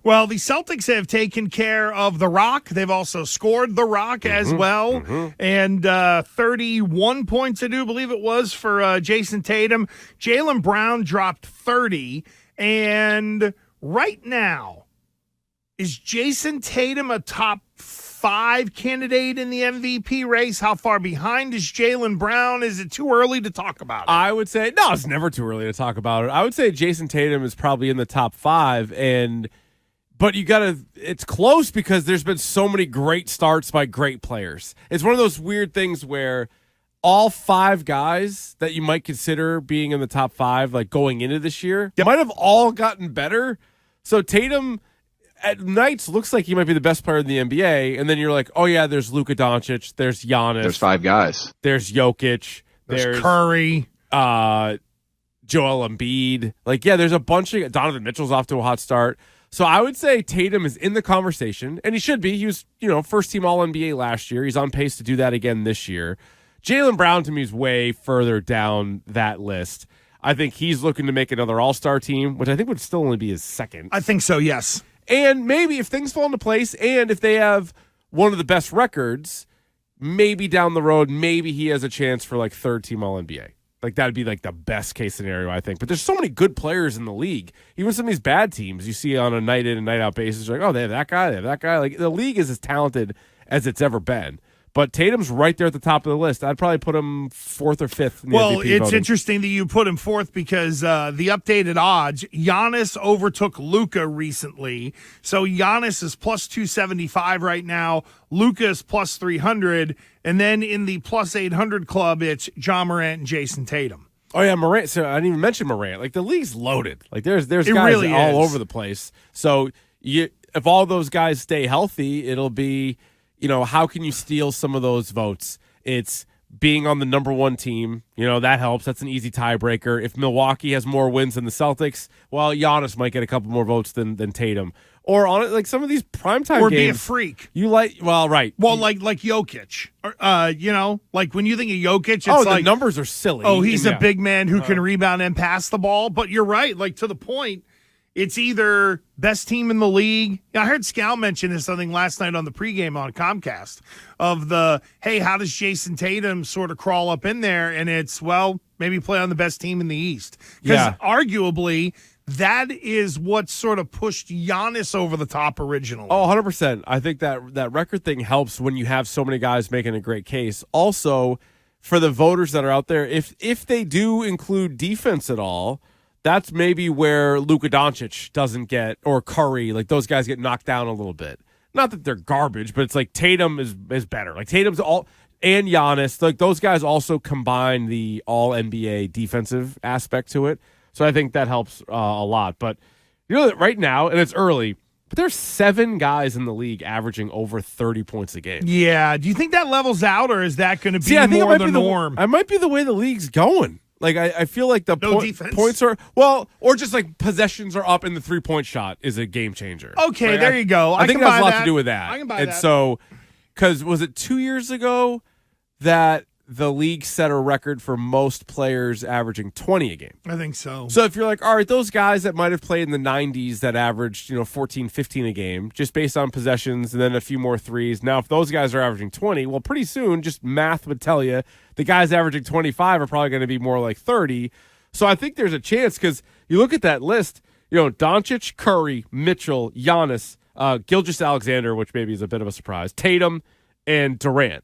Well, the Celtics have taken care of the Rock. They've also scored the Rock as well. And 31 points, I do believe it was, for Jayson Tatum. Jaylen Brown dropped 30. And right now, is Jayson Tatum a top 5 candidate in the MVP race? How far behind is Jaylen Brown? Is it too early to talk about it? I would say, no, it's never too early to talk about it. I would say Jayson Tatum is probably in the top 5, but it's close because there's been so many great starts by great players. It's one of those weird things where all 5 guys that you might consider being in the top 5, like going into this year, might have all gotten better. So Tatum at nights looks like he might be the best player in the NBA, and then you're like, oh yeah, there's Luka Doncic, there's Giannis, there's 5 guys, there's Jokic, there's Curry, Joel Embiid. Like, yeah, there's a bunch of Donovan Mitchell's off to a hot start. So I would say Tatum is in the conversation, and he should be. He was, first team All-NBA last year. He's on pace to do that again this year. Jaylen Brown to me is way further down that list. I think he's looking to make another All-Star team, which I think would still only be his second. I think so, yes. And maybe if things fall into place and if they have one of the best records, maybe down the road, maybe he has a chance for like third team All-NBA. Like that'd be like the best case scenario, I think. But there's so many good players in the league. Even some of these bad teams you see on a night in and night out basis, you're like, oh, they have that guy, they have that guy. Like the league is as talented as it's ever been. But Tatum's right there at the top of the list. I'd probably put him 4th or 5th in the MVP it's voting. interesting that you put him 4th because the updated odds, Giannis overtook Luka recently. So Giannis is plus 275 right now. Luka is plus 300. And then in the plus 800 club, it's John Morant and Jayson Tatum. Oh, yeah, Morant. So I didn't even mention Morant. Like, the league's loaded. Like, there's guys really all is. over the place. So if all those guys stay healthy, it'll be, how can you steal some of those votes? It's being on the number 1 team. That helps. That's an easy tiebreaker. If Milwaukee has more wins than the Celtics, well, Giannis might get a couple more votes than Tatum. Or on it, like some of these primetime games. Or be a freak. You like, well, right. Well, like Jokic. Like when you think of Jokic, it's the numbers are silly. Oh, he's a big man who can rebound and pass the ball. But you're right. Like to the point, it's either best team in the league. I heard Scal mention this, I think, last night on the pregame on Comcast of hey, how does Jayson Tatum sort of crawl up in there? And it's, well, maybe play on the best team in the East. Because arguably, that is what sort of pushed Giannis over the top originally. Oh, 100%. I think that record thing helps when you have so many guys making a great case. Also, for the voters that are out there, if they do include defense at all, that's maybe where Luka Doncic doesn't get, or Curry, like those guys get knocked down a little bit. Not that they're garbage, but it's like Tatum is better. Like Tatum's and Giannis, like those guys also combine the all-NBA defensive aspect to it. So I think that helps a lot. But right now, and it's early, but there's 7 guys in the league averaging over 30 points a game. Yeah. Do you think that levels out, or is that going to be more the norm? It might be the way the league's going. Like, I feel like the points are, or just like possessions are up and the 3-point shot is a game changer. Okay, like, there you go. I think that has a lot to do with that. I can buy and that. So, because was it 2 years ago that the league set a record for most players averaging 20 a game? I think so. So if you're like, all right, those guys that might have played in the 90s that averaged, 14, 15 a game, just based on possessions and then a few more threes. Now, if those guys are averaging 20, well, pretty soon, just math would tell you the guys averaging 25 are probably going to be more like 30. So I think there's a chance because you look at that list, Doncic, Curry, Mitchell, Giannis, Gilgeous-Alexander, which maybe is a bit of a surprise, Tatum, and Durant.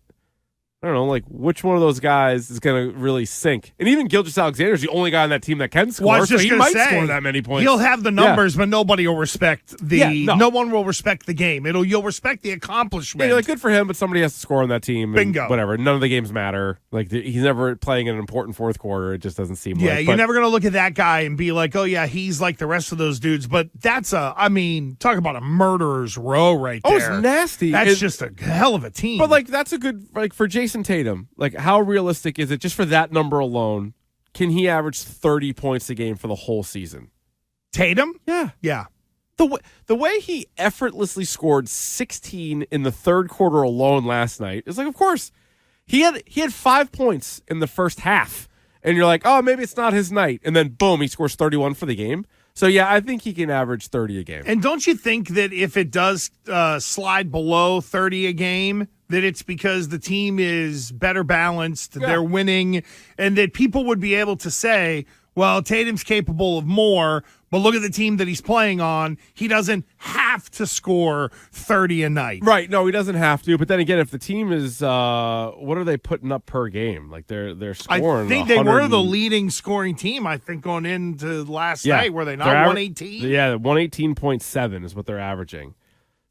I don't know, like, which one of those guys is going to really sink? And even Gilgeous-Alexander is the only guy on that team that can score, so he might score that many points. He'll have the numbers, but nobody will respect no one will respect the game. You'll respect the accomplishment. Yeah, like, good for him, but somebody has to score on that team. And Bingo. Whatever. None of the games matter. Like, he's never playing an important fourth quarter. It just doesn't seem like. Yeah, you're never going to look at that guy and be like, oh, yeah, he's like the rest of those dudes. But that's talk about a murderer's row right there. Oh, it's nasty. That's just a hell of a team. But, like, that's a good, like, for Jayson Tatum, like, how realistic is it just for that number alone? Can he average 30 points a game for the whole season? Tatum? Yeah. Yeah. The way he effortlessly scored 16 in the third quarter alone last night is like, of course, he had 5 points in the first half. And you're like, oh, maybe it's not his night. And then, boom, he scores 31 for the game. So, yeah, I think he can average 30 a game. And don't you think that if it does slide below 30 a game, that it's because the team is better balanced, they're winning, and that people would be able to say, well, Tatum's capable of more, but look at the team that he's playing on. He doesn't have to score 30 a night. Right. No, he doesn't have to. But then again, if the team is, what are they putting up per game? Like they're scoring. I think they were the leading scoring team, I think, going into last night. Were they not 118? Yeah, 118.7 is what they're averaging.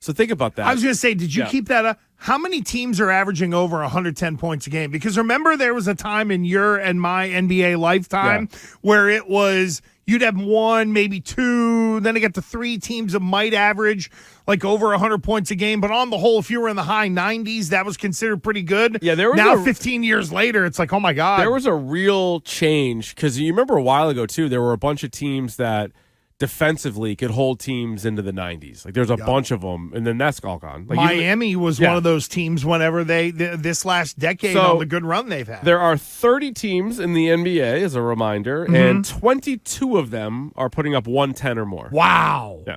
So think about that. I was going to say, did you keep that up? How many teams are averaging over 110 points a game? Because remember, there was a time in your and my NBA lifetime where it was you'd have one, maybe two, then it got to three teams that might average like over 100 points a game. But on the whole, if you were in the high 90s, that was considered pretty good. Yeah, there was now 15 years later, it's like, oh my God. There was a real change because you remember a while ago, too, there were a bunch of teams that defensively could hold teams into the 90s. Like there's a bunch of them, and then that's all gone. Like Miami was one of those teams whenever this last decade on the good run they've had. There are 30 teams in the NBA, as a reminder, and 22 of them are putting up 110 or more. Wow. Yeah.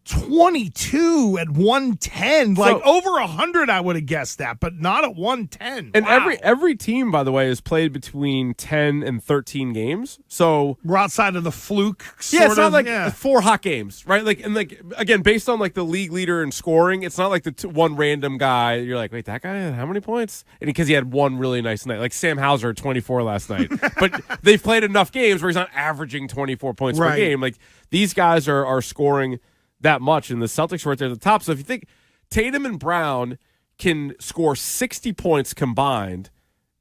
22 at 110. Like over 100, I would have guessed that, but not at 110. And every team, by the way, has played between 10 and 13 games. So we're outside of the fluke it's not like 4 hot games, right? Like, and like again, based on like the league leader in scoring, it's not like the one random guy. You're like, wait, that guy had how many points? And because he had one really nice night, like Sam Hauser at 24 last night. But they've played enough games where he's not averaging 24 points per game. Like these guys are scoring that much, and the Celtics are right there at the top. So if you think Tatum and Brown can score 60 points combined,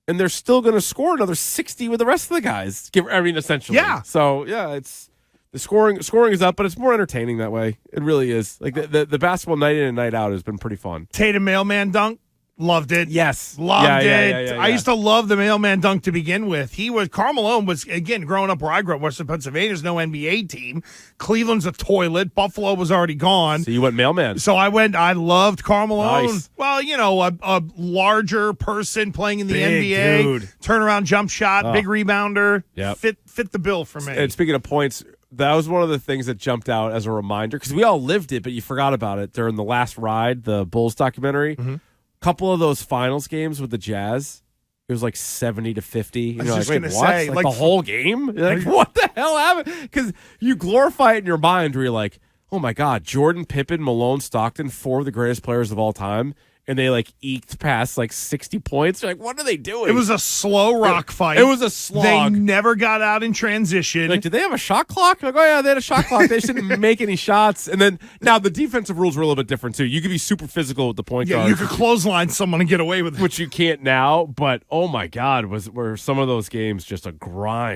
and they're still going to score another 60 with the rest of the guys, essentially. Yeah. So, it's the scoring is up, but it's more entertaining that way. It really is. Like the basketball night in and night out has been pretty fun. Tatum mailman dunk. Loved it. Yes. Loved it. Yeah. I used to love the mailman dunk to begin with. Karl Malone was, again, growing up where I grew up, Western Pennsylvania, there's no NBA team. Cleveland's a toilet. Buffalo was already gone. So you went mailman. So I loved Karl Malone. Nice. Well, a larger person playing in the NBA. Dude. Turnaround jump shot, big rebounder. Yep. Fit the bill for me. And speaking of points, that was one of the things that jumped out as a reminder, because we all lived it, but you forgot about it during the last ride, the Bulls documentary. Mm-hmm. Couple of those finals games with the Jazz, it was like 70-50. I was just going to what? say, like the whole game? You're like, what the hell happened? Because you glorify it in your mind where you're like, oh my God, Jordan, Pippen, Malone, Stockton, 4 of the greatest players of all time. And they like eked past like 60 points. You're like, what are they doing? It was a slow rock fight. It was a slog. They never got out in transition. Like, did they have a shot clock? Like, oh yeah, they had a shot clock. They just didn't make any shots. And then now the defensive rules were a little bit different too. You could be super physical with the point guard. Yeah, you could clothesline someone and get away with it, which you can't now. But oh my God, were some of those games just a grind?